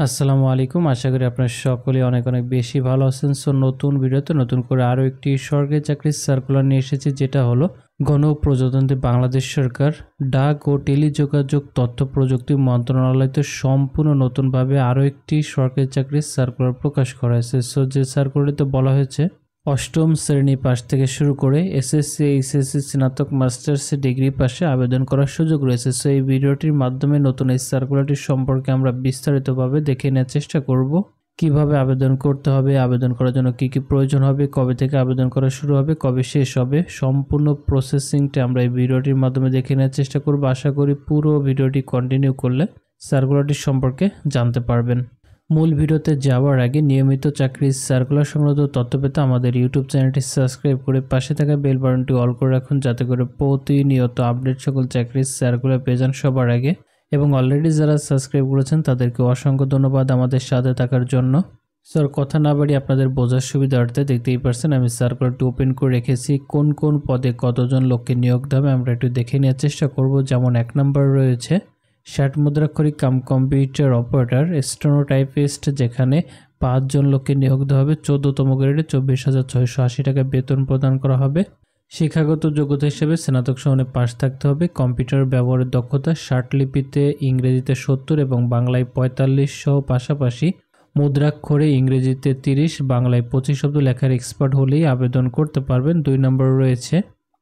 আসসালামু আলাইকুম। আশা করি আপনারা সকলে অনেক অনেক বেশি ভালো আছেন। সো নতুন ভিডিওতে নতুন করে আরও একটি সরকারি চাকরির সার্কুলার নিয়ে এসেছি, যেটা হলো গণপ্রজাতন্ত্রী বাংলাদেশ সরকার ডাক ও টেলিযোগাযোগ তথ্য প্রযুক্তি মন্ত্রণালয়তে সম্পূর্ণ নতুনভাবে আরও একটি সরকারি চাকরির সার্কুলার প্রকাশ করা হয়েছে। সো যে সার্কুলারটিতে বলা হয়েছে অষ্টম শ্রেণী পাশ থেকে শুরু করে এসএসসি, এইচএসসি, স্নাতক, মাস্টার্স ডিগ্রি পাশে আবেদন করার সুযোগ রয়েছে। সো এই ভিডিওটির মাধ্যমে নতুন এই সার্কুলারটি সম্পর্কে আমরা বিস্তারিতভাবে দেখে নেওয়ার চেষ্টা করব। কিভাবে আবেদন করতে হবে, আবেদন করার জন্য কি কি প্রয়োজন হবে, কবে থেকে আবেদন করা শুরু হবে, কবে শেষ হবে, সম্পূর্ণ প্রসেসিংটা আমরা এই ভিডিওটির মাধ্যমে দেখে নেওয়ার চেষ্টা করব। আশা করি পুরো ভিডিওটি কন্টিনিউ করলে সার্কুলারটি সম্পর্কে জানতে পারবেন। মূল ভিডিওতে যাওয়ার আগে নিয়মিত চাকরির সার্কুলার সংক্রান্ত তথ্য পেতে আমাদের ইউটিউব চ্যানেলটি সাবস্ক্রাইব করে পাশে থাকা বেল বাটনটি অল করে রাখুন, যাতে করে প্রতিনিয়ত আপডেট সকল চাকরির সার্কুলার পেয়ে যান সবার আগে। এবং অলরেডি যারা সাবস্ক্রাইব করেছেন তাদেরকে অসংখ্য ধন্যবাদ আমাদের সাথে থাকার জন্য। স্যার, কথা না বাড়ি আপনাদের বোঝার সুবিধার্থে দেখতেই পারছেন আমি সার্কুলারটি ওপেন করে রেখেছি। কোন কোন পদে কতজন লোককে নিয়োগ দেবে আমরা একটু দেখে নেওয়ার চেষ্টা করব। যেমন 1 নম্বর রয়েছে 60 মুদ্রাক্ষরিক কম্পিউটার অপারেটর স্টেনোটাইপিস্ট, যেখানে 5 জন লোককে নিয়োগ দেওয়া হবে। 14তম গ্রেডে 24,680 টাকা বেতন প্রদান করা হবে। শিক্ষাগত যোগ্যতা হিসেবে স্নাতক সমানে পাশ থাকতে হবে। কম্পিউটার ব্যবহারের দক্ষতা 60 লিপিতে, ইংরেজিতে 70 এবং বাংলায় 45 সহ পাশাপাশি মুদ্রাক্ষরে ইংরেজিতে 30, বাংলায় 25 শব্দ লেখার এক্সপার্ট হলেই আবেদন করতে পারবেন। 2 নম্বর রয়েছে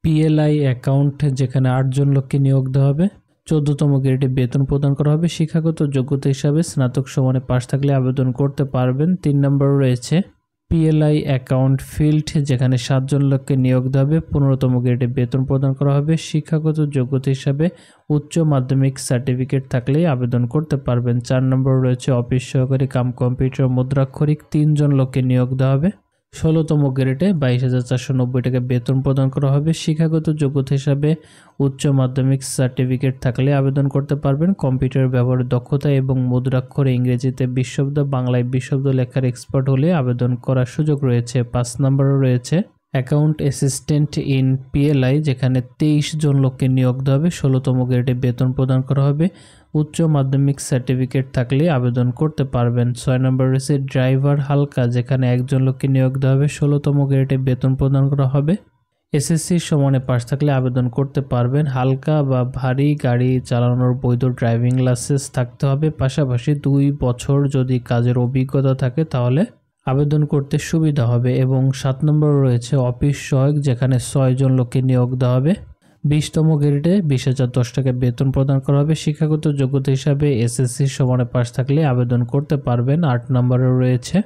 পিএলআই অ্যাকাউন্ট, যেখানে 8 জন লোককে নিয়োগ দেওয়া হবে। 14তম গ্রেডে বেতন প্রদান করা হবে। শিক্ষাগত যোগ্যতা হিসাবে স্নাতক সমানে পাশ থাকলে আবেদন করতে পারবেন। 3 নম্বর রয়েছে পিএলআই অ্যাকাউন্ট ফিল্ড, যেখানে 7 জন লোককে নিয়োগ দেওয়া হবে। 15তম গ্রেডে বেতন প্রদান করা হবে। শিক্ষাগত যোগ্যতা হিসাবে উচ্চ মাধ্যমিক সার্টিফিকেট থাকলেই আবেদন করতে পারবেন। 4 নম্বর রয়েছে অফিস সহকারী কম্পিউটার মুদ্রাক্ষরিক, 3 জন লোককে নিয়োগ দেওয়া হবে। 16তম গ্রেডে 22,490 টাকা বেতন প্রদান করা হবে। শিক্ষাগত যোগ্যতা হিসাবে উচ্চ মাধ্যমিক সার্টিফিকেট থাকলে আবেদন করতে পারবেন। কম্পিউটার ব্যবহারের দক্ষতা এবং মুদ্রাক্ষরে ইংরেজিতে 20 শব্দ, বাংলায় 20 শব্দ লেখার এক্সপার্ট হলে আবেদন করার সুযোগ রয়েছে। 5 নম্বরে রয়েছে অ্যাকাউন্ট অ্যাসিস্ট্যান্ট ইন পিএলআই, যেখানে 23 জন লোককে নিয়োগ দেওয়া হবে। 16তম গ্রেডে বেতন প্রদান করা হবে। উচ্চ মাধ্যমিক সার্টিফিকেট থাকলে আবেদন করতে পারবেন। 6 নম্বর রয়েছে ড্রাইভার হালকা, যেখানে 1 জন লোককে নিয়োগ দেওয়া হবে। 16তম গ্রেডে বেতন প্রদান করা হবে। এসএসসি সমানে পাশ থাকলে আবেদন করতে পারবেন। হালকা বা ভারী গাড়ি চালানোর বৈধ ড্রাইভিং লাইসেন্স থাকতে হবে। পাশাপাশি 2 বছর যদি কাজের অভিজ্ঞতা থাকে তাহলে আবেদন করতে সুবিধা হবে। এবং 7 নম্বর রয়েছে অফিস সহায়ক, যেখানে 6 জন লোককে নিয়োগ দেওয়া হবে। 20তম গ্রেডে 20,010 টাকা বেতন প্রদান করা হবে। শিক্ষাগত যোগ্যতা হিসাবে এসএসসি সমানে পাশ থাকলে আবেদন করতে পারবেন। 8 নম্বরে রয়েছে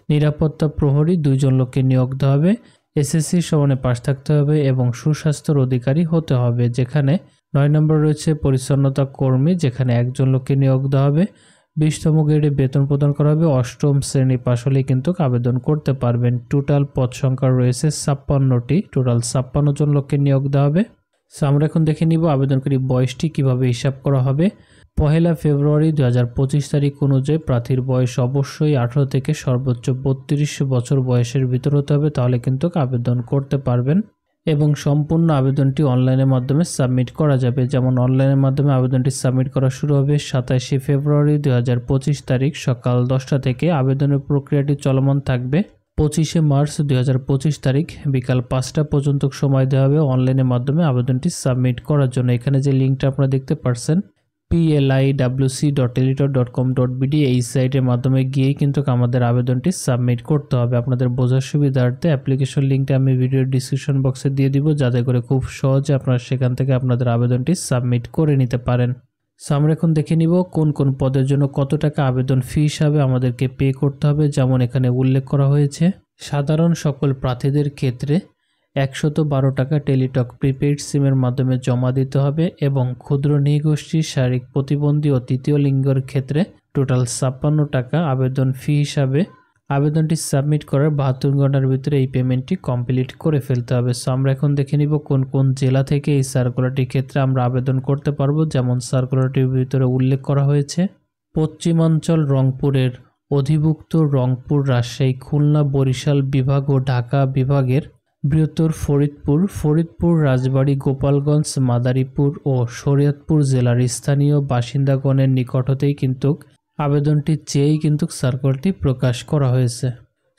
নিরাপত্তা প্রহরী, 2 জন লোককে নিয়োগ দেওয়া হবে। এসএসসি সমানে পাশ থাকতে হবে এবং সুস্বাস্থ্যের অধিকারী হতে হবে। যেখানে 9 নম্বর রয়েছে পরিচ্ছন্নতা কর্মী, যেখানে 1 জন লোককে নিয়োগ দেওয়া হবে। 20তম গ্রেডে বেতন প্রদান করা হবে। 8ম শ্রেণী পাশ হলেই কিন্তু আবেদন করতে পারবেন। টোটাল পদ সংখ্যা রয়েছে 56টি। টোটাল 56 জন লোককে নিয়োগ দেওয়া হবে। সো আমরা এখন দেখে নিব আবেদনকারী বয়সটি কিভাবে হিসাব করা হবে। 1 ফেব্রুয়ারি 2025 তারিখ অনুযায়ী প্রার্থীর বয়স অবশ্যই 18 থেকে সর্বোচ্চ 32 বছর বয়সের ভিতর হতে হবে, তাহলে কিন্তু আবেদন করতে পারবেন। এবং সম্পূর্ণ আবেদনটি অনলাইনের মাধ্যমে সাবমিট করা যাবে। যেমন অনলাইনের মাধ্যমে আবেদনটি সাবমিট করা শুরু হবে 27 ফেব্রুয়ারি 2025 তারিখ সকাল 10টা থেকে। আবেদনের প্রক্রিয়াটি চলমান থাকবে 25 মার্চ 2025 তারিখ বিকাল 5টা পর্যন্ত সময় দেওয়া হবে অনলাইনের মাধ্যমে আবেদনটি সাবমিট করার জন্য। এখানে যে লিঙ্কটা আপনারা দেখতে পাচ্ছেনpliwc.teletor.com.bd, এই সাইটের মাধ্যমে গিয়েই কিন্তু আমাদের আবেদনটি সাবমিট করতে হবে। আপনাদের বোঝার সুবিধার্থে অ্যাপ্লিকেশন লিঙ্কটা আমি ভিডিওর ডিসক্রিপশন বক্সে দিয়ে দিব, যাতে করে খুব সহজে আপনারা সেখান থেকে আপনাদের আবেদনটি সাবমিট করে নিতে পারেন। সো আমরা এখন দেখে নিব কোন কোন পদের জন্য কত টাকা আবেদন ফি হিসাবে আমাদেরকে পে করতে হবে। যেমন এখানে উল্লেখ করা হয়েছে সাধারণ সকল প্রার্থীদের ক্ষেত্রে 112 টাকা টেলিটক প্রিপেইড সিমের মাধ্যমে জমা দিতে হবে এবং ক্ষুদ্র নৃগোষ্ঠী, শারীরিক প্রতিবন্ধী ও তৃতীয় লিঙ্গের ক্ষেত্রে টোটাল 56 টাকা আবেদন ফি হিসাবে আবেদনটি সাবমিট করার 72 ঘন্টার ভিতরে এই পেমেন্টটি কমপ্লিট করে ফেলতে হবে। সো আমরা এখন দেখে নিব কোন কোন জেলা থেকে এই সার্কুলারটির ক্ষেত্রে আমরা আবেদন করতে পারবো। যেমন সার্কুলারটির ভিতরে উল্লেখ করা হয়েছে পশ্চিমাঞ্চল রংপুরের অধিভুক্ত রংপুর, রাজশাহী, খুলনা, বরিশাল বিভাগ ও ঢাকা বিভাগের বৃহত্তর ফরিদপুর, রাজবাড়ী, গোপালগঞ্জ, মাদারীপুর ও শরীয়তপুর জেলার স্থানীয় বাসিন্দাগণের নিকট হতেই কিন্তু আবেদনটি চেয়েই কিন্তু সার্কুলারটি প্রকাশ করা হয়েছে।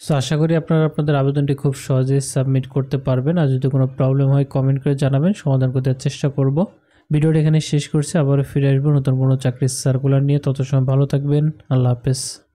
সো আশা করি আপনারা আপনাদের আবেদনটি খুব সহজেই সাবমিট করতে পারবেন। আর যদি কোনো প্রবলেম হয় কমেন্ট করে জানাবেন, সমাধান করতে চেষ্টা করব। ভিডিওটি এখানে শেষ করছি, আবারও ফিরে আসবো নতুন কোনো চাকরির সার্কুলার নিয়ে। তত সময় ভালো থাকবেন। আল্লাহ হাফেজ।